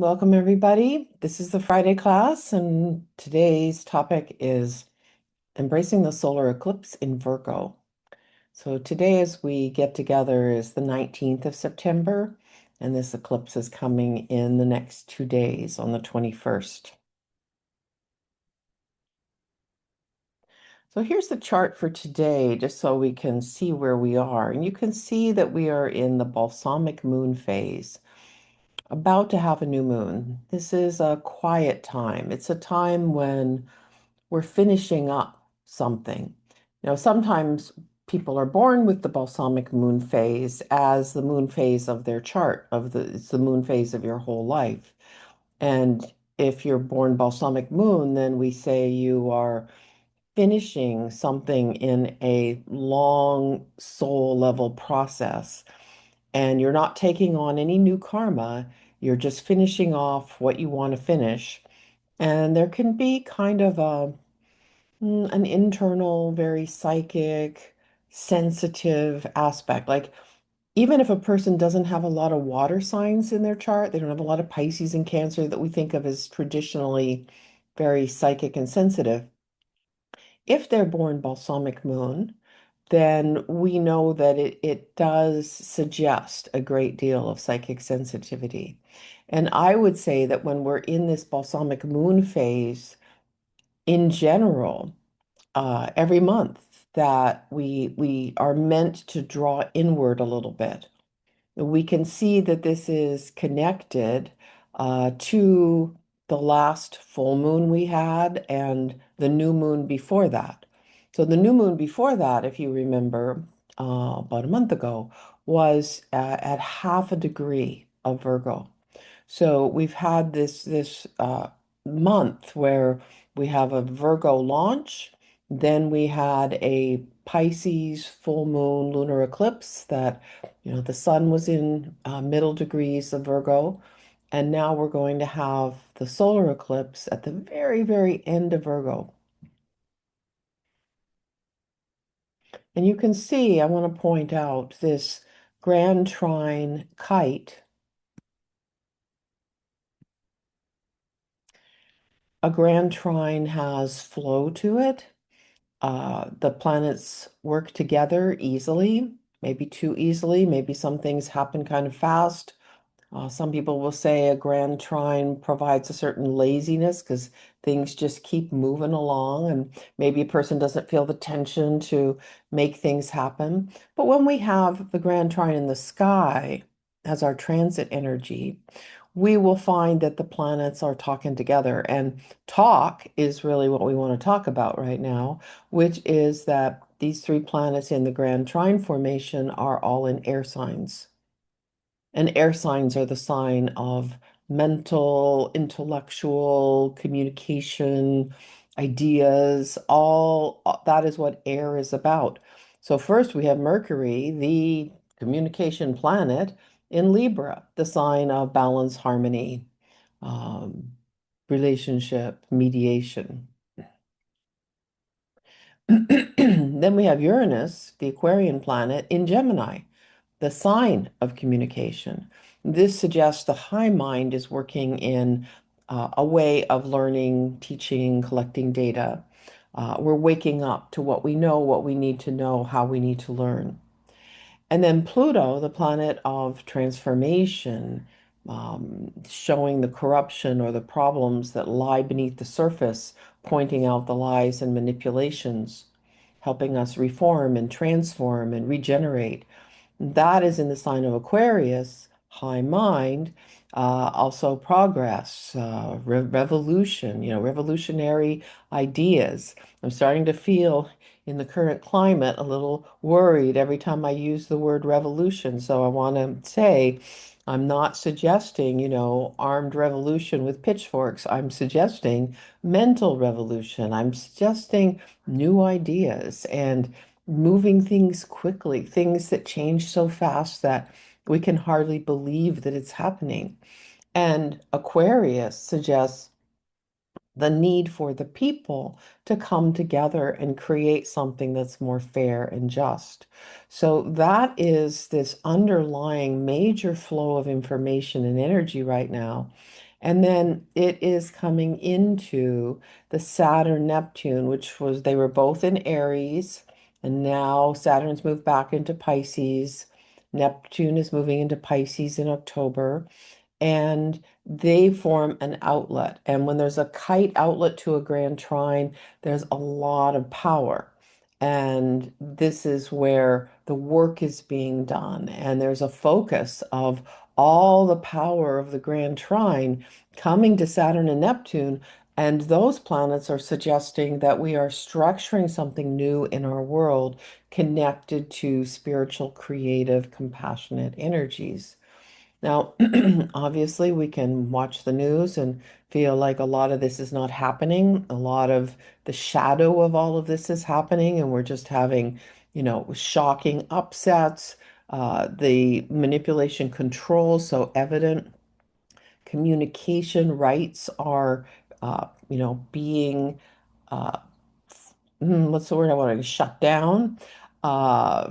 Welcome, everybody. This is the Friday class, and today's topic is embracing the solar eclipse in Virgo. So today, as we get together, is the 19th of September, and this eclipse is coming in the next 2 days on the 21st. So here's the chart for today, just so we can see where we are. And you can see that we are in the balsamic moon phase, about to have a new moon. This is a quiet time. It's a time when we're finishing up something. Sometimes people are born with the balsamic moon phase as the moon phase of their chart, it's the moon phase of your whole life. And if you're born balsamic moon, then we say you are finishing something in a long soul level process. And you're not taking on any new karma. You're just finishing off what you want to finish. And there can be kind of an internal, very psychic, sensitive aspect. Like, even if a person doesn't have a lot of water signs in their chart, they don't have a lot of Pisces and Cancer that we think of as traditionally very psychic and sensitive. If they're born balsamic moon, then we know that it does suggest a great deal of psychic sensitivity. And I would say that when we're in this balsamic moon phase, in general, every month that we are meant to draw inward a little bit. We can see that this is connected to the last full moon we had and the new moon before that. So the new moon before that, if you remember, about a month ago, was at half a degree of Virgo. So we've had this month where we have a Virgo launch, then we had a Pisces full moon lunar eclipse that, the sun was in middle degrees of Virgo, and now we're going to have the solar eclipse at the very, very end of Virgo. And you can see, I want to point out this grand trine kite. A grand trine has flow to it. The planets work together easily, maybe too easily. Maybe some things happen kind of fast. Some people will say a grand trine provides a certain laziness because things just keep moving along, and maybe a person doesn't feel the tension to make things happen. But when we have the grand trine in the sky as our transit energy, we will find that the planets are talking together. And talk is really what we want to talk about right now, which is that these three planets in the grand trine formation are all in air signs. And air signs are the sign of mental, intellectual communication, ideas, all that is what air is about. So first we have Mercury, the communication planet in Libra, the sign of balance, harmony, um, relationship, mediation. Then we have Uranus, the Aquarian planet in Gemini, the sign of communication. This suggests the high mind is working in a way of learning, teaching, collecting data. We're waking up to what we know, what we need to know, how we need to learn. And then Pluto, the planet of transformation, showing the corruption or the problems that lie beneath the surface, pointing out the lies and manipulations, helping us reform and transform and regenerate. That is in the sign of Aquarius, high mind, also progress, revolution, revolutionary ideas. I'm starting to feel in the current climate a little worried every time I use the word revolution. So I want to say, I'm not suggesting, armed revolution with pitchforks. I'm suggesting mental revolution. I'm suggesting new ideas and moving things quickly, things that change so fast that we can hardly believe that it's happening. And Aquarius suggests the need for the people to come together and create something that's more fair and just. So that is this underlying major flow of information and energy right now. And then it is coming into the Saturn Neptune, which was, they were both in Aries, and now Saturn's moved back into Pisces. Neptune is moving into Pisces in October, and they form an outlet. And when there's a kite outlet to a grand trine, there's a lot of power. And this is where the work is being done. And there's a focus of all the power of the grand trine coming to Saturn and Neptune. And those planets are suggesting that we are structuring something new in our world connected to spiritual, creative, compassionate energies. Now, obviously, we can watch the news and feel like a lot of this is not happening. A lot of the shadow of all of this is happening, and we're just having, shocking upsets. The manipulation control so evident. Communication rights are, being uh, what's the word I want to shut down?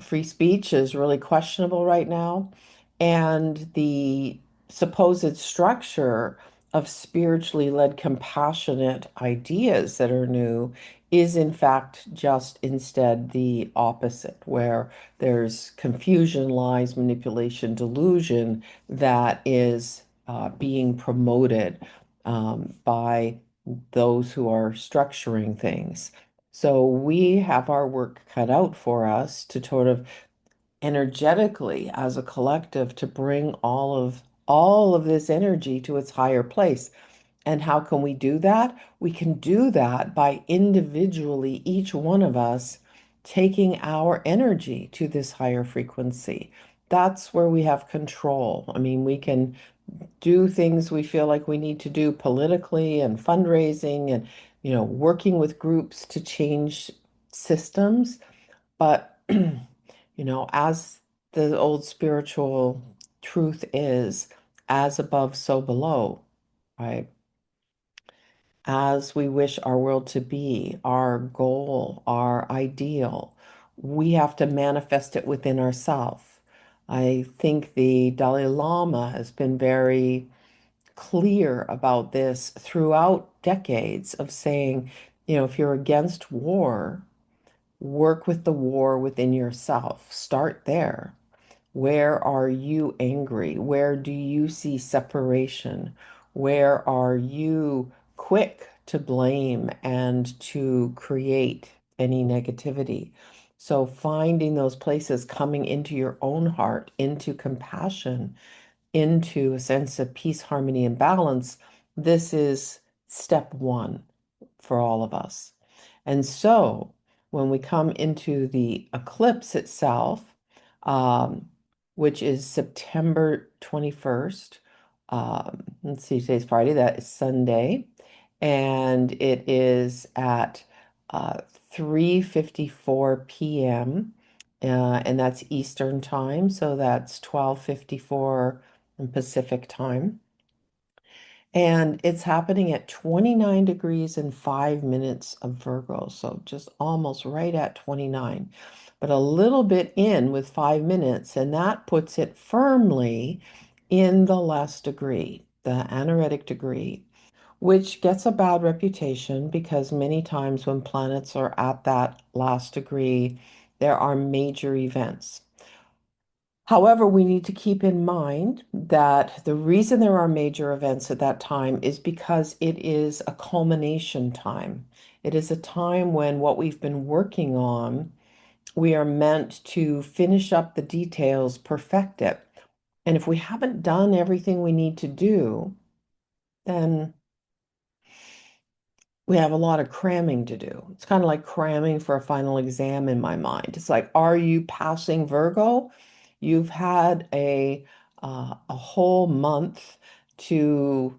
Free speech is really questionable right now. And the supposed structure of spiritually led, compassionate ideas that are new is, in fact, just instead the opposite, where there's confusion, lies, manipulation, delusion that is being promoted by those who are structuring things. So we have our work cut out for us to sort of energetically as a collective to bring all of this energy to its higher place. And how can we do that? We can do that by individually, each one of us taking our energy to this higher frequency. That's where we have control. I mean, we can do things we feel like we need to do politically and fundraising and, working with groups to change systems. But, as the old spiritual truth is, as above, so below, right? As we wish our world to be, our goal, our ideal, we have to manifest it within ourselves. I think the Dalai Lama has been very clear about this throughout decades of saying, if you're against war, work with the war within yourself. Start there. Where are you angry? Where do you see separation? Where are you quick to blame and to create any negativity? So finding those places, coming into your own heart, into compassion, into a sense of peace, harmony, and balance, this is step one for all of us. And so when we come into the eclipse itself, um, which is September 21st, let's see, today's Friday, that is Sunday, and it is at 3:54 p.m. And that's Eastern time, so that's 12:54 in Pacific time. And it's happening at 29 degrees and 5 minutes of Virgo. So just almost right at 29, but a little bit in with 5 minutes. And that puts it firmly in the last degree, the anaretic degree, which gets a bad reputation because many times when planets are at that last degree, there are major events. However, we need to keep in mind that the reason there are major events at that time is because it is a culmination time. It is a time when what we've been working on, we are meant to finish up the details, perfect it. And if we haven't done everything we need to do, then we have a lot of cramming to do. It's kind of like cramming for a final exam in my mind. It's like, are you passing Virgo? You've had a whole month to,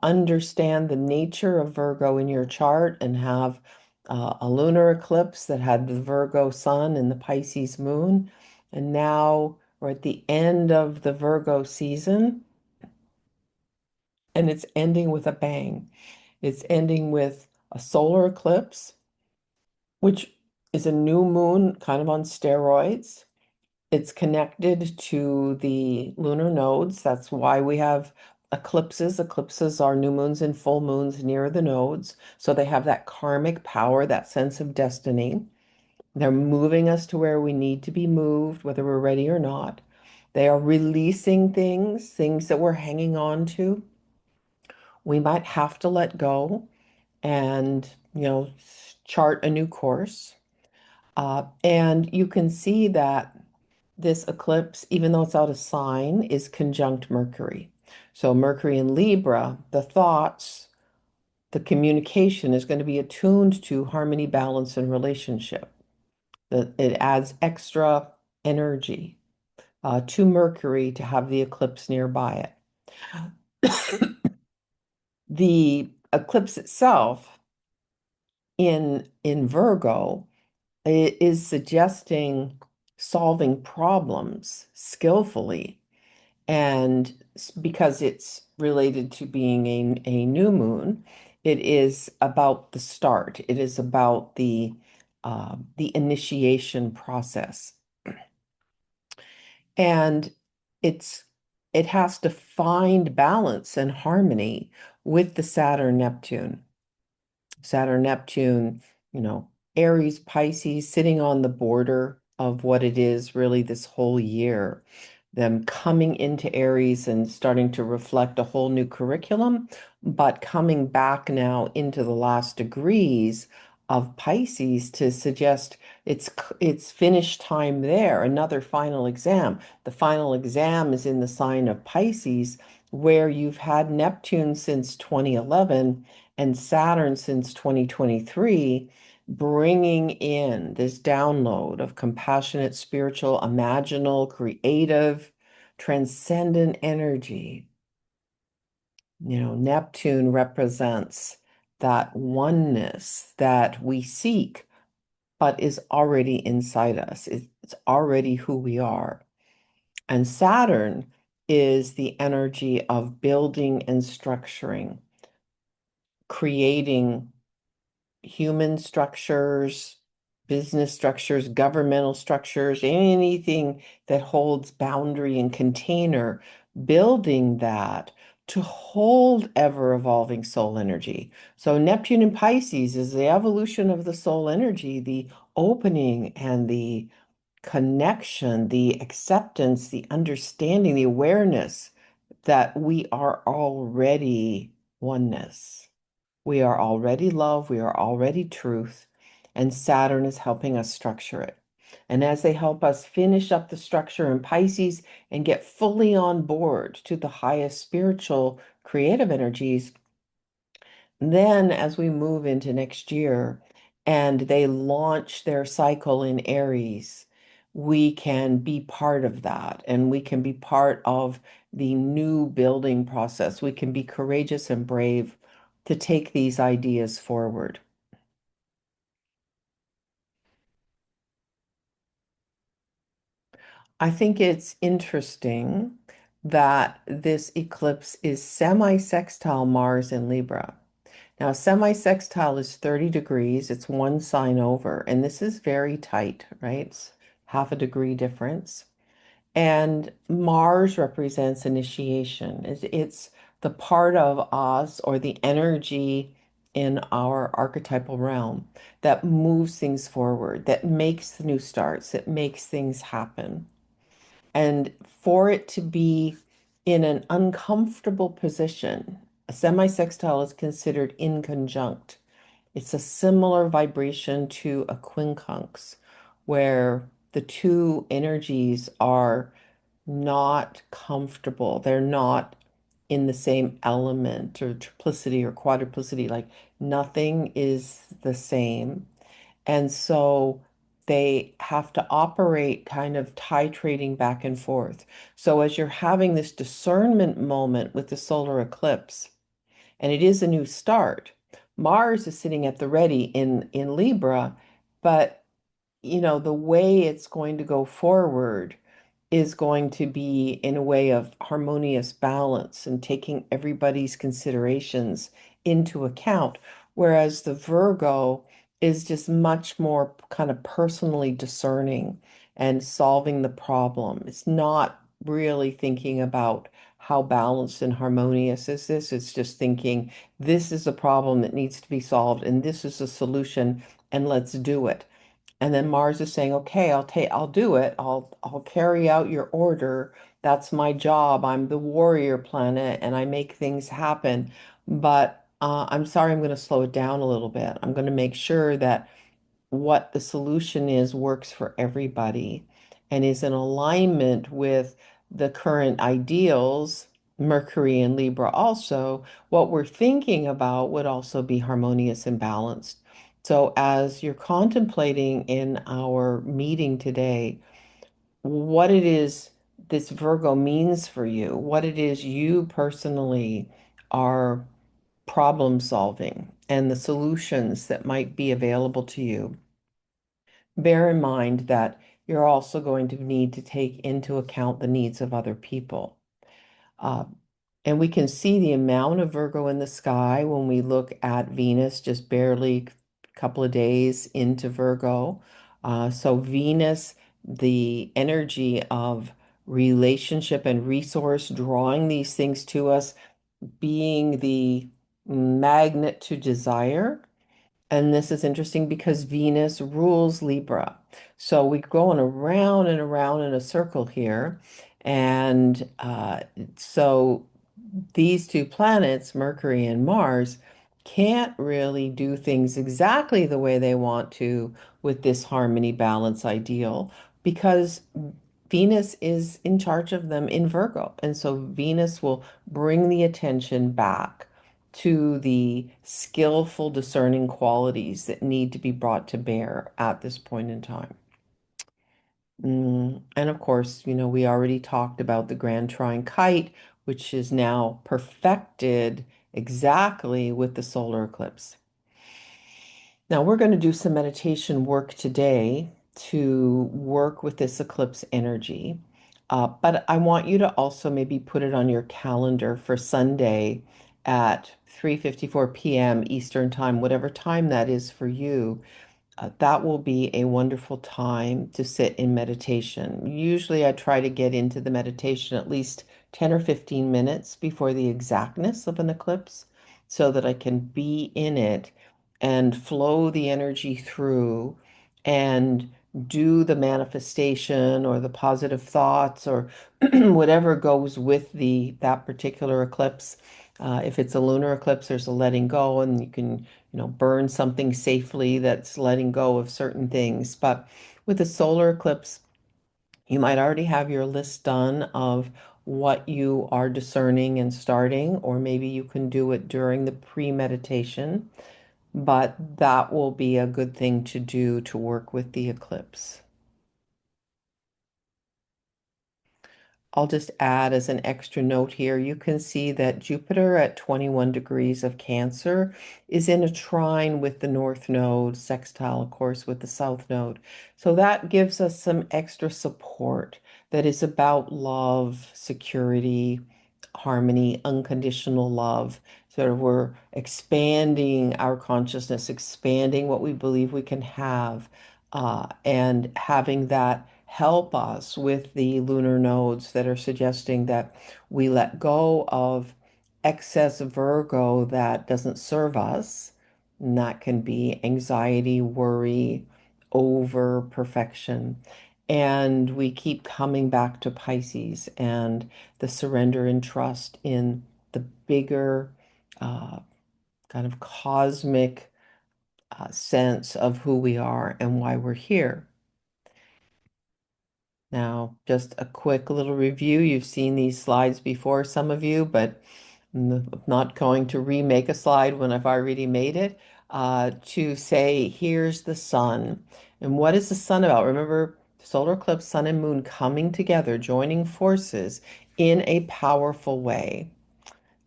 understand the nature of Virgo in your chart and have a lunar eclipse that had the Virgo sun and the Pisces moon. And now we're at the end of the Virgo season, and it's ending with a bang. It's ending with a solar eclipse, which is a new moon kind of on steroids. It's connected to the lunar nodes. That's why we have eclipses. Eclipses are new moons and full moons near the nodes. So they have that karmic power, that sense of destiny. They're moving us to where we need to be moved, whether we're ready or not. They are releasing things, things that we're hanging on to. We might have to let go and, chart a new course. And you can see that this eclipse, even though it's out of sign, is conjunct Mercury. So Mercury in Libra, the thoughts, the communication is going to be attuned to harmony, balance, and relationship. That it adds extra energy to Mercury to have the eclipse nearby it. The eclipse itself in Virgo is suggesting solving problems skillfully. And because it's related to being a new moon, it is about the start. It is about the initiation process. And it's it has to find balance and harmony with the Saturn Neptune. Saturn, Neptune, you know, Aries, Pisces, sitting on the border of what it is really this whole year. Them coming into Aries and starting to reflect a whole new curriculum, but coming back now into the last degrees of Pisces to suggest it's finished time there, another final exam. The final exam is in the sign of Pisces, where you've had Neptune since 2011 and Saturn since 2023, bringing in this download of compassionate, spiritual, imaginal, creative, transcendent energy. Neptune represents that oneness that we seek, but is already inside us. It's already who we are. And Saturn is the energy of building and structuring, creating human structures, business structures, governmental structures, anything that holds boundary and container, building that to hold ever-evolving soul energy. So Neptune in Pisces is the evolution of the soul energy, the opening and the connection, the acceptance, the understanding, the awareness that we are already oneness. We are already love, we are already truth, and Saturn is helping us structure it. And as they help us finish up the structure in Pisces and get fully on board to the highest spiritual creative energies, then as we move into next year and they launch their cycle in Aries, we can be part of that and we can be part of the new building process. We can be courageous and brave to take these ideas forward. I think it's interesting that this eclipse is semi-sextile Mars in Libra. Now, semi-sextile is 30 degrees. It's one sign over, and this is very tight, right? It's half a degree difference. And Mars represents initiation. It's the part of us or the energy in our archetypal realm that moves things forward, that makes the new starts, that makes things happen. And for it to be in an uncomfortable position, a semi-sextile is considered inconjunct. It's a similar vibration to a quincunx, where the two energies are not comfortable. They're not in the same element or triplicity or quadruplicity. Like nothing is the same. And so they have to operate kind of titrating back and forth. So as you're having this discernment moment with the solar eclipse, and it is a new start, Mars is sitting at the ready in Libra, but the way it's going to go forward is going to be in a way of harmonious balance and taking everybody's considerations into account. Whereas the Virgo is just much more kind of personally discerning and solving the problem. It's not really thinking about how balanced and harmonious is this? It's just thinking this is a problem that needs to be solved and this is a solution and let's do it. And then Mars is saying, okay, I'll do it. I'll carry out your order. That's my job. I'm the warrior planet and I make things happen. But I'm sorry, I'm going to slow it down a little bit. I'm going to make sure that what the solution is works for everybody and is in alignment with the current ideals. Mercury and Libra also, what we're thinking about would also be harmonious and balanced. So as you're contemplating in our meeting today, what it is this Virgo means for you, what it is you personally are problem solving, and the solutions that might be available to you. Bear in mind that you're also going to need to take into account the needs of other people. Uh, and we can see the amount of Virgo in the sky when we look at Venus just barely a couple of days into Virgo. So Venus, the energy of relationship and resource, drawing these things to us, being the magnet to desire. And this is interesting because Venus rules Libra. So we're going around and around in a circle here. And so these two planets, Mercury and Mars, can't really do things exactly the way they want to with this harmony balance ideal because Venus is in charge of them in Virgo. And so Venus will bring the attention back to the skillful discerning qualities that need to be brought to bear at this point in time. And of course, we already talked about the Grand Trine Kite, which is now perfected exactly with the solar eclipse. Now, we're going to do some meditation work today to work with this eclipse energy. But I want you to also maybe put it on your calendar for Sunday at 3:54 p.m. Eastern Time, whatever time that is for you. That will be a wonderful time to sit in meditation. Usually, I try to get into the meditation at least 10 or 15 minutes before the exactness of an eclipse so that I can be in it and flow the energy through and do the manifestation or the positive thoughts or whatever goes with that particular eclipse. If it's a lunar eclipse, there's a letting go, and you can, burn something safely that's letting go of certain things. But with a solar eclipse, you might already have your list done of what you are discerning and starting, or maybe you can do it during the pre-meditation, but that will be a good thing to do to work with the eclipse. I'll just add as an extra note here, you can see that Jupiter at 21 degrees of Cancer is in a trine with the North Node, sextile, of course, with the South Node. So that gives us some extra support that is about love, security, harmony, unconditional love. Sort of we're expanding our consciousness, expanding what we believe we can have, and having that help us with the lunar nodes that are suggesting that we let go of excess Virgo that doesn't serve us. And that can be anxiety, worry, over perfection. And we keep coming back to Pisces and the surrender and trust in the bigger uh, kind of cosmic sense of who we are and why we're here. Now, just a quick little review. You've seen these slides before, some of you, but I'm not going to remake a slide when I've already made it, to say, here's the sun. And what is the sun about? Remember, solar eclipse, sun and moon coming together, joining forces in a powerful way.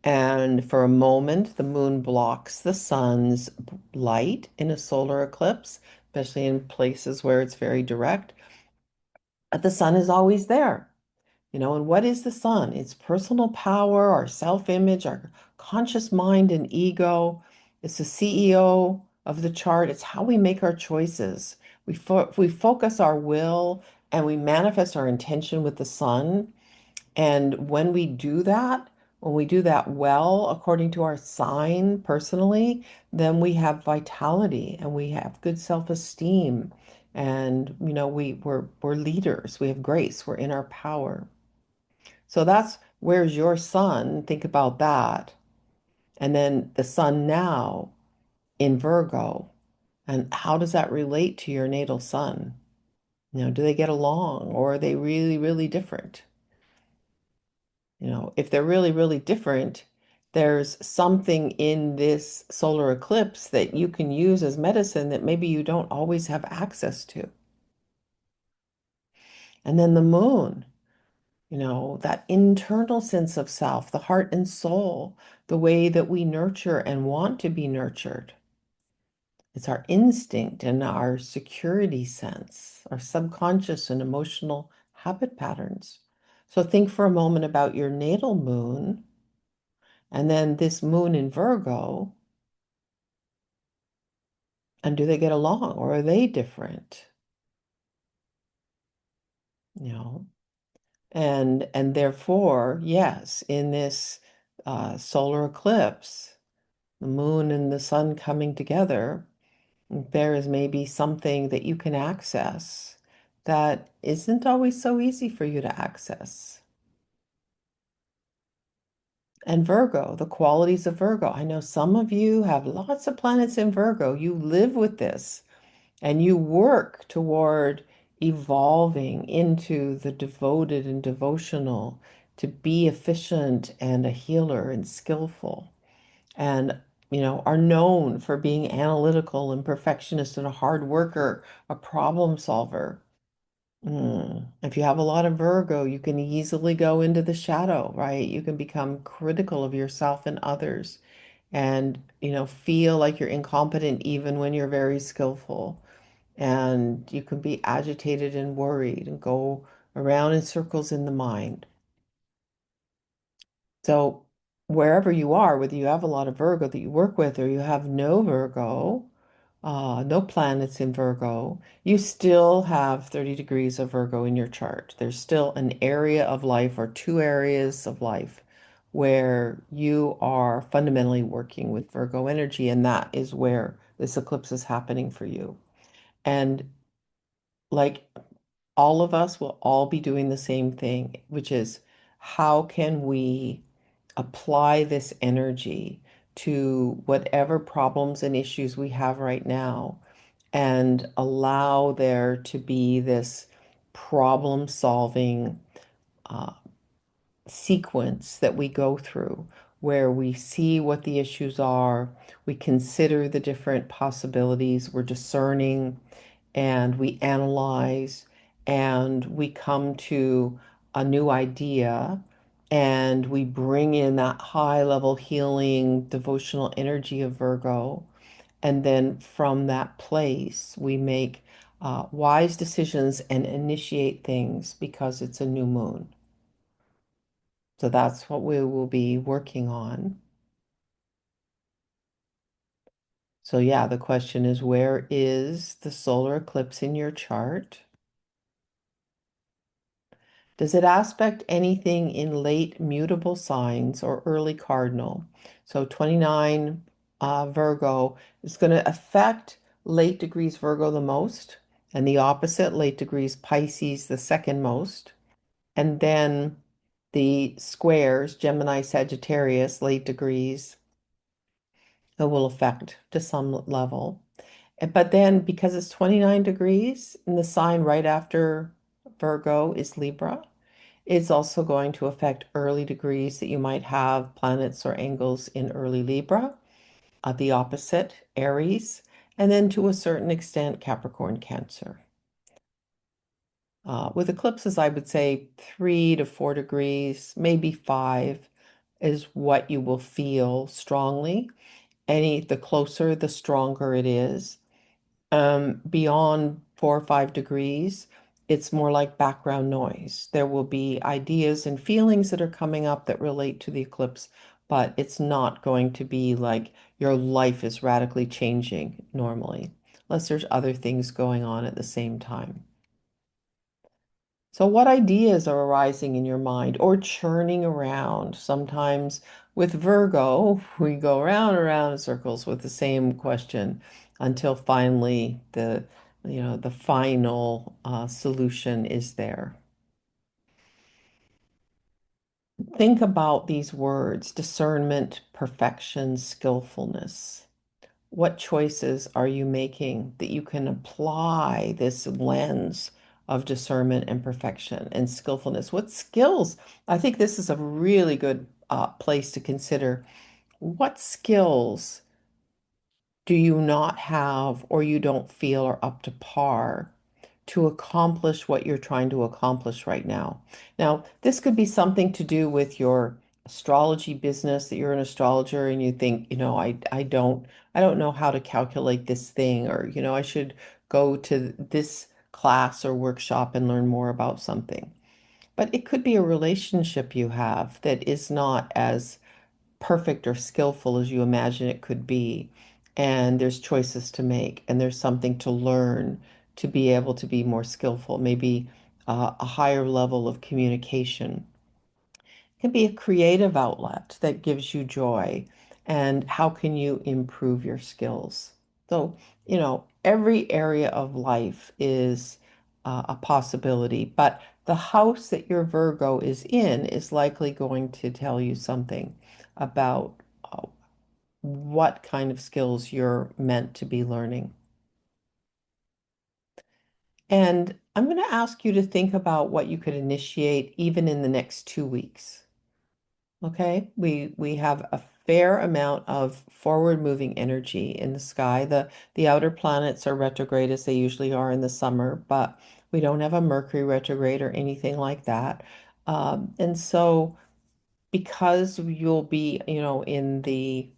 And for a moment, the moon blocks the sun's light in a solar eclipse, especially in places where it's very direct. But the sun is always there. And what is the sun? It's personal power, our self-image, our conscious mind and ego. It's the CEO of the chart. It's how we make our choices. We focus our will and we manifest our intention with the sun. And when we do that well, according to our sign personally, then we have vitality and we have good self-esteem. And we're leaders. We have grace. We're in our power. So that's where's your sun? Think about that. And then the sun now in Virgo. And how does that relate to your natal sun? Do they get along or are they really, really different? If they're really, really different, there's something in this solar eclipse that you can use as medicine that maybe you don't always have access to. And then the moon, that internal sense of self, the heart and soul, the way that we nurture and want to be nurtured. It's our instinct and our security sense, our subconscious and emotional habit patterns. So think for a moment about your natal moon and then this moon in Virgo, and do they get along or are they different? You know, and therefore, yes, in this solar eclipse, the moon and the sun coming together, there is maybe something that you can access that isn't always so easy for you to access. And Virgo, the qualities of Virgo. I know some of you have lots of planets in Virgo. You live with this and you work toward evolving into the devoted and devotional to be efficient and a healer and skillful and are known for being analytical and perfectionist and a hard worker, a problem solver. If you have a lot of Virgo, you can easily go into the shadow, right? You can become critical of yourself and others and, feel like you're incompetent even when you're very skillful. And you can be agitated and worried and go around in circles in the mind. So wherever you are, whether you have a lot of Virgo that you work with or you have no Virgo, no planets in Virgo, you still have 30 degrees of Virgo in your chart. There's still an area of life or two areas of life where you are fundamentally working with Virgo energy, and that is where this eclipse is happening for you. And like all of us will all be doing the same thing, which is how can we apply this energy to whatever problems and issues we have right now and allow there to be this problem solving uh, sequence that we go through where we see what the issues are, we consider the different possibilities, we're discerning, and we analyze, and we come to a new idea, and we bring in that high level healing devotional energy of Virgo. And then from that place, we make wise decisions and initiate things because it's a new moon. So that's what we will be working on. So yeah, the question is, where is the solar eclipse in your chart? Does it aspect anything in late mutable signs or early cardinal? So 29 Virgo is going to affect late degrees Virgo the most, and the opposite, late degrees Pisces the second most. And then the squares, Gemini, Sagittarius, late degrees, it will affect to some level. But then because it's 29 degrees and the sign right after Virgo is Libra, it's also going to affect early degrees that you might have planets or angles in early Libra, the opposite, Aries, and then to a certain extent, Capricorn, Cancer. With eclipses, I would say 3 to 4 degrees, maybe 5 is what you will feel strongly. The closer, the stronger it is. Beyond 4 or 5 degrees, it's more like background noise. There will be ideas and feelings that are coming up that relate to the eclipse, but it's not going to be like your life is radically changing normally, unless there's other things going on at the same time. So, what ideas are arising in your mind or churning around? Sometimes with Virgo, we go round and round in circles with the same question until finally the final solution is there. Think about these words: discernment, perfection, skillfulness. What choices are you making that you can apply this lens of discernment and perfection and skillfulness? What skills? I think this is a really good place to consider. What skills do you not have or you don't feel are up to par to accomplish what you're trying to accomplish right now? Now, this could be something to do with your astrology business, that you're an astrologer and you think, I don't know how to calculate this thing, or I should go to this class or workshop and learn more about something. But it could be a relationship you have that is not as perfect or skillful as you imagine it could be. And there's choices to make, and there's something to learn to be able to be more skillful, maybe a higher level of communication. It can be a creative outlet that gives you joy. And how can you improve your skills? So, every area of life is a possibility, but the house that your Virgo is in is likely going to tell you something about uh, what kind of skills you're meant to be learning. And I'm going to ask you to think about what you could initiate even in the next 2 weeks. Okay, we have a fair amount of forward moving energy in the sky. The outer planets are retrograde as they usually are in the summer, but we don't have a Mercury retrograde or anything like that. And so because you'll be, in the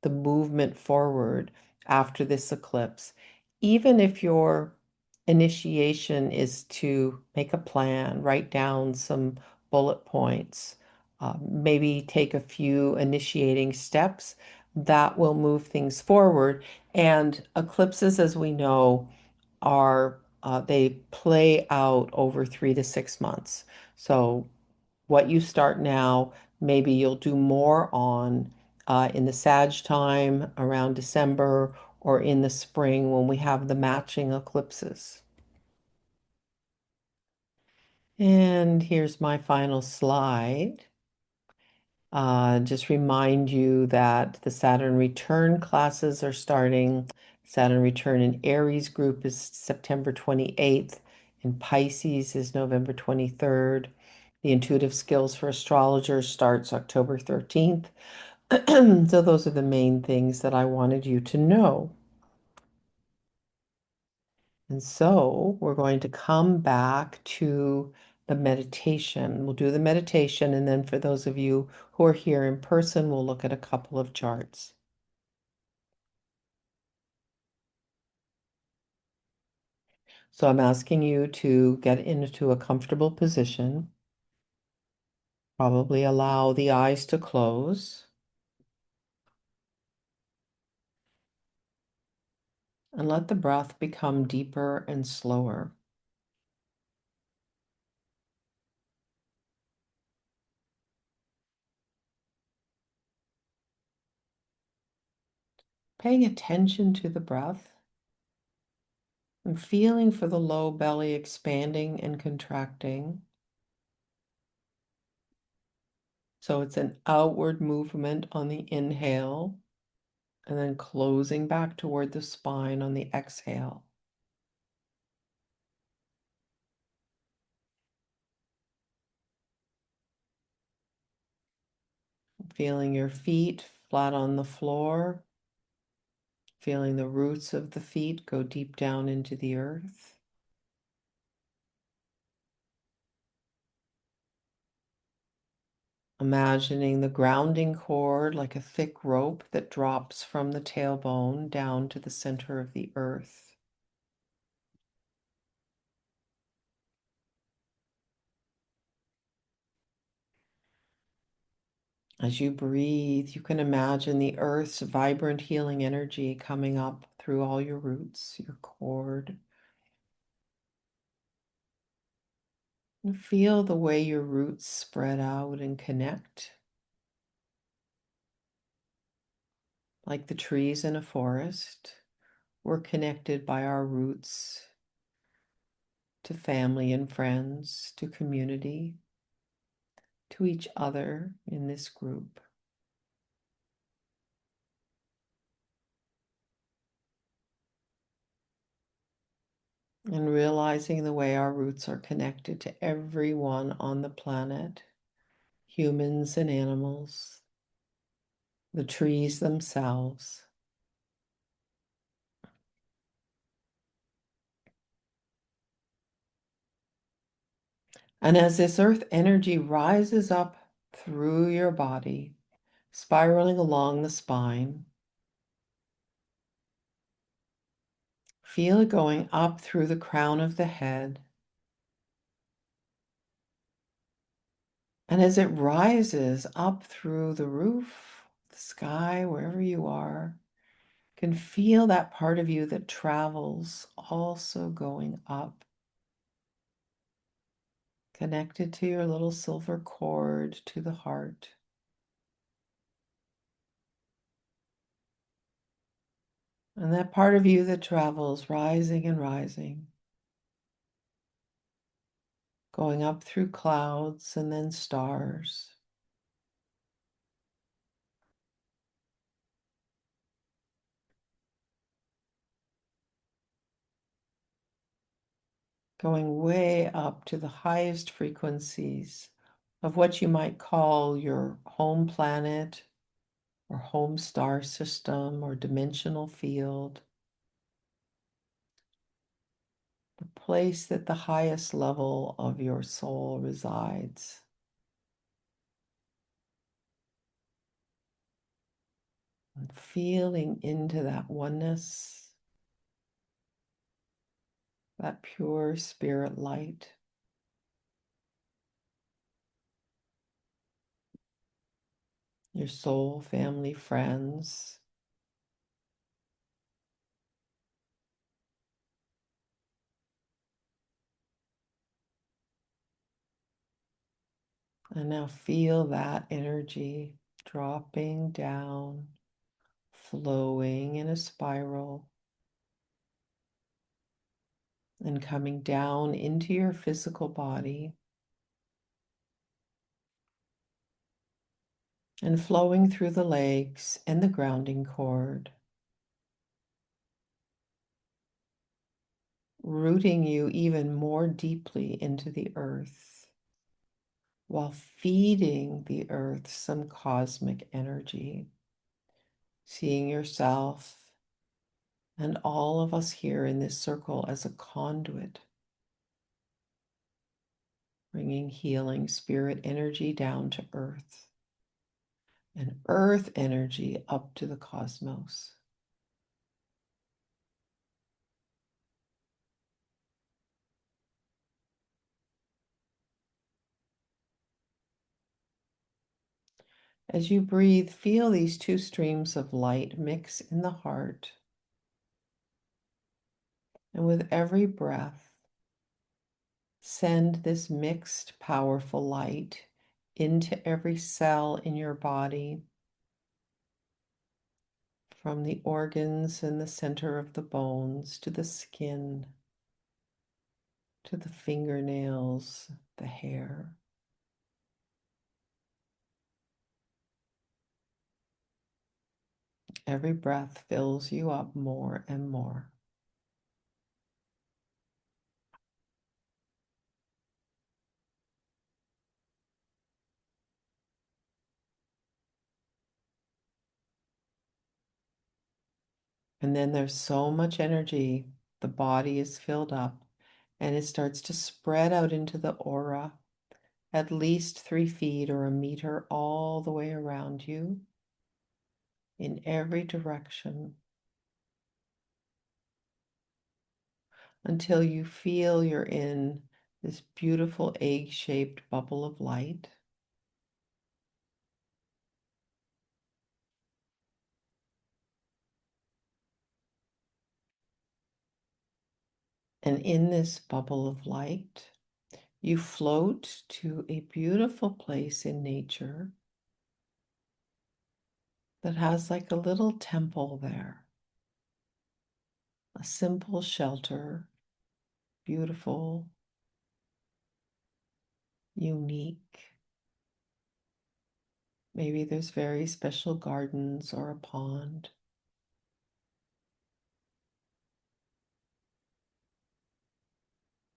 movement forward after this eclipse, even if your initiation is to make a plan, write down some bullet points, maybe take a few initiating steps, that will move things forward. And eclipses, as we know, they play out over 3 to 6 months. So what you start now, maybe you'll do more on in the Sag time around December, or in the spring when we have the matching eclipses. And here's my final slide. Just remind you that the Saturn return classes are starting. Saturn return in Aries group is September 28th. In Pisces is November 23rd. The intuitive skills for astrologers starts October 13th. So those are the main things that I wanted you to know. And so we're going to come back to the meditation. We'll do the meditation, and then for those of you who are here in person, we'll look at a couple of charts. So I'm asking you to get into a comfortable position. Probably allow the eyes to close and let the breath become deeper and slower. Paying attention to the breath and feeling for the low belly expanding and contracting. So it's an outward movement on the inhale and then closing back toward the spine on the exhale. Feeling your feet flat on the floor, feeling the roots of the feet go deep down into the earth. Imagining the grounding cord like a thick rope that drops from the tailbone down to the center of the earth. As you breathe, you can imagine the earth's vibrant healing energy coming up through all your roots, your cord, And feel the way your roots spread out and connect, like the trees in a forest. We're connected by our roots to family and friends, to community, to each other in this group. And realizing the way our roots are connected to everyone on the planet, humans and animals, the trees themselves. And as this earth energy rises up through your body, spiraling along the spine, feel it going up through the crown of the head. And as it rises up through the roof, the sky, wherever you are, you can feel that part of you that travels also going up, connected to your little silver cord to the heart. And that part of you that travels rising and rising, going up through clouds and then stars. Going way up to the highest frequencies of what you might call your home planet or home star system or dimensional field, the place that the highest level of your soul resides. And feeling into that oneness, that pure spirit light. Your soul, family, friends. And now feel that energy dropping down, flowing in a spiral, and coming down into your physical body and flowing through the legs and the grounding cord, rooting you even more deeply into the earth while feeding the earth some cosmic energy, seeing yourself and all of us here in this circle as a conduit, bringing healing spirit energy down to earth and earth energy up to the cosmos. As you breathe, feel these two streams of light mix in the heart. And with every breath, send this mixed, powerful light into every cell in your body, from the organs in the center of the bones to the skin, to the fingernails, the hair. Every breath fills you up more and more. And then there's so much energy, the body is filled up, and it starts to spread out into the aura, at least 3 feet or a meter all the way around you, in every direction, until you feel you're in this beautiful egg-shaped bubble of light. And in this bubble of light, You float to a beautiful place in nature that has like a little temple there, a simple shelter, beautiful, unique. Maybe there's very special gardens or a pond.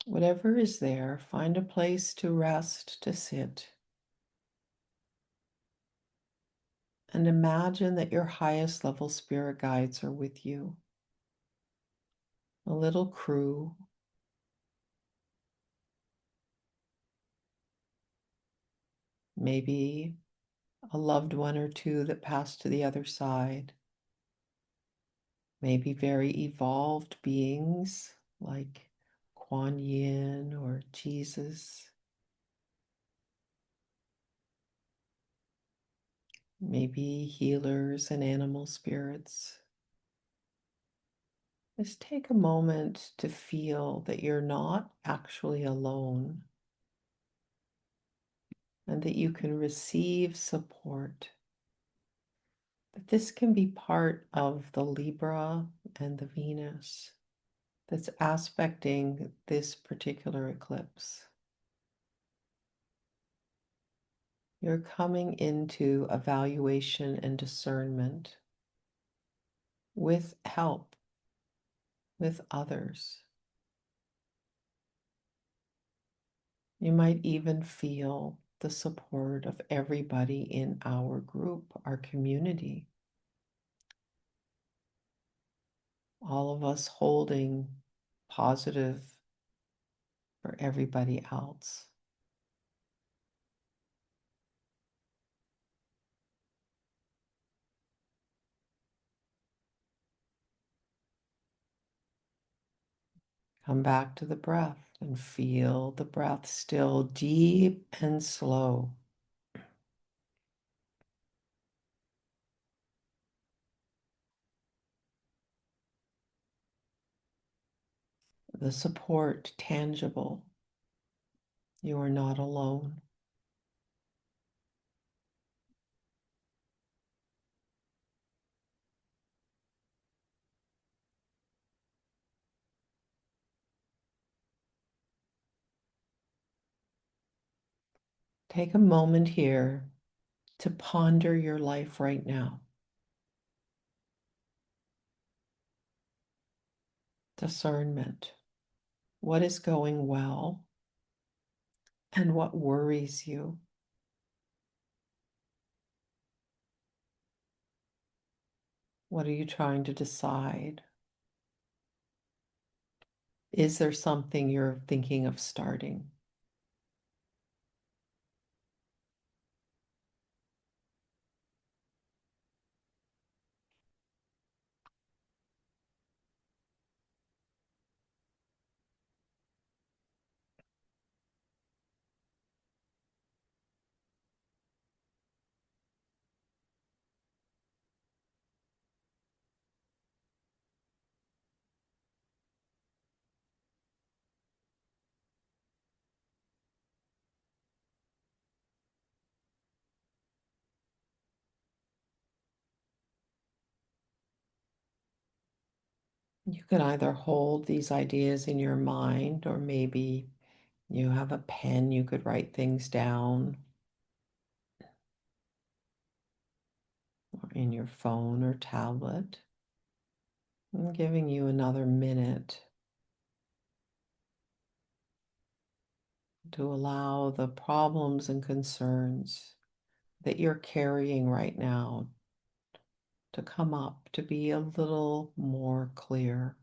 Whatever is there, find a place to rest, to sit, and imagine that your highest level spirit guides are with you. A little crew, maybe a loved one or two that passed to the other side, maybe very evolved beings like Kuan Yin or Jesus, maybe healers and animal spirits. Just take a moment to feel that you're not actually alone and that you can receive support. That this can be part of the Libra and the Venus that's aspecting this particular eclipse. You're coming into evaluation and discernment with help, with others. You might even feel the support of everybody in our group, our community. All of us holding positive for everybody else. Come back to the breath and feel the breath still deep and slow. The support tangible. You are not alone. Take a moment here to ponder your life right now. Discernment. What is going well and what worries you? What are you trying to decide? Is there something you're thinking of starting? You can either hold these ideas in your mind, or maybe you have a pen, you could write things down, or in your phone or tablet. I'm giving you another minute to allow the problems and concerns that you're carrying right now to come up, to be a little more clear.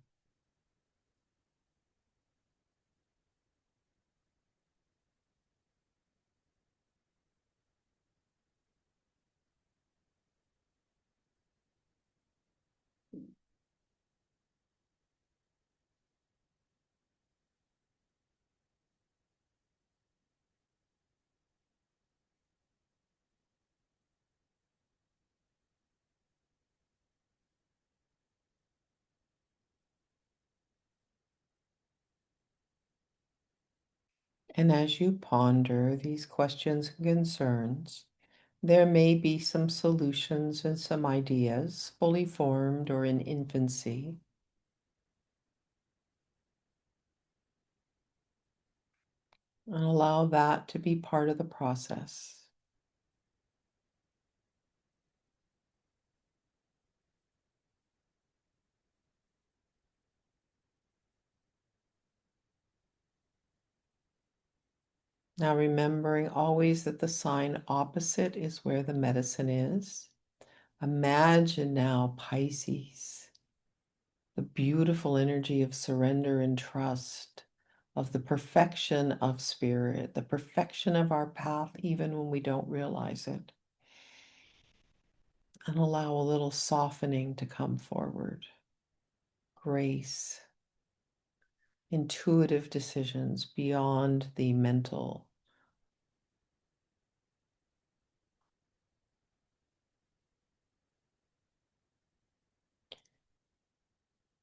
And as you ponder these questions and concerns, there may be some solutions and some ideas fully formed or in infancy. And allow that to be part of the process. Now, remembering always that the sign opposite is where the medicine is. Imagine now Pisces, the beautiful energy of surrender and trust, of the perfection of spirit, the perfection of our path, even when we don't realize it. And allow a little softening to come forward. Grace, intuitive decisions beyond the mental.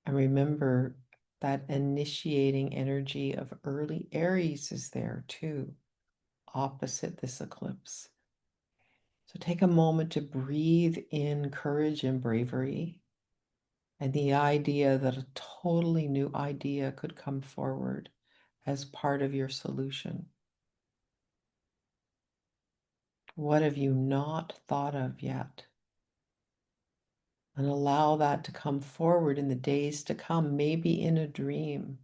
And remember that initiating energy of early Aries is there too, opposite this eclipse. So take a moment to breathe in courage and bravery and the idea that a totally new idea could come forward as part of your solution. What have you not thought of yet? And allow that to come forward in the days to come, maybe in a dream,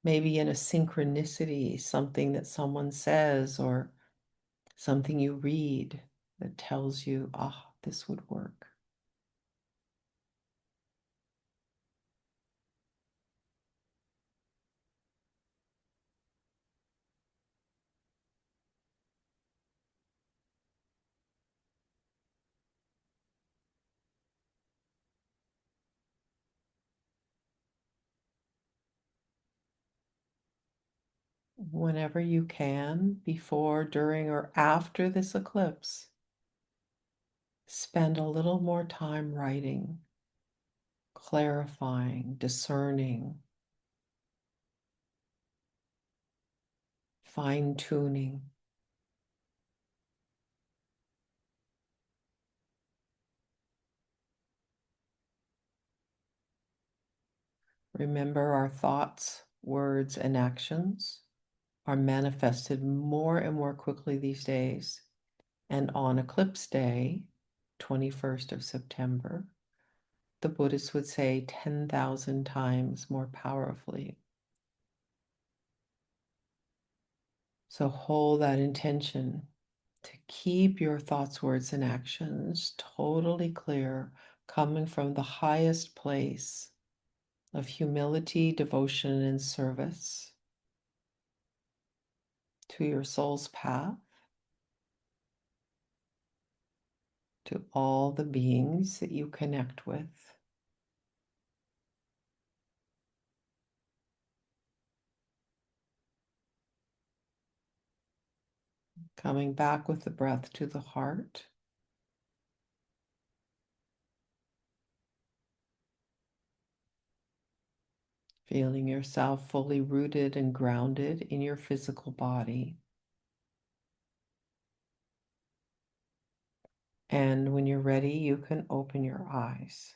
maybe in a synchronicity, something that someone says or something you read that tells you, ah, this would work. Whenever you can, before, during, or after this eclipse, spend a little more time writing, clarifying, discerning, fine-tuning. Remember, our thoughts, words, and actions are manifested more and more quickly these days. And on eclipse day, 21st of September, the Buddhists would say 10,000 times more powerfully. So hold that intention to keep your thoughts, words, and actions totally clear, coming from the highest place of humility, devotion, and service to your soul's path, to all the beings that you connect with. Coming back with the breath to the heart. Feeling yourself fully rooted and grounded in your physical body. And when you're ready, you can open your eyes.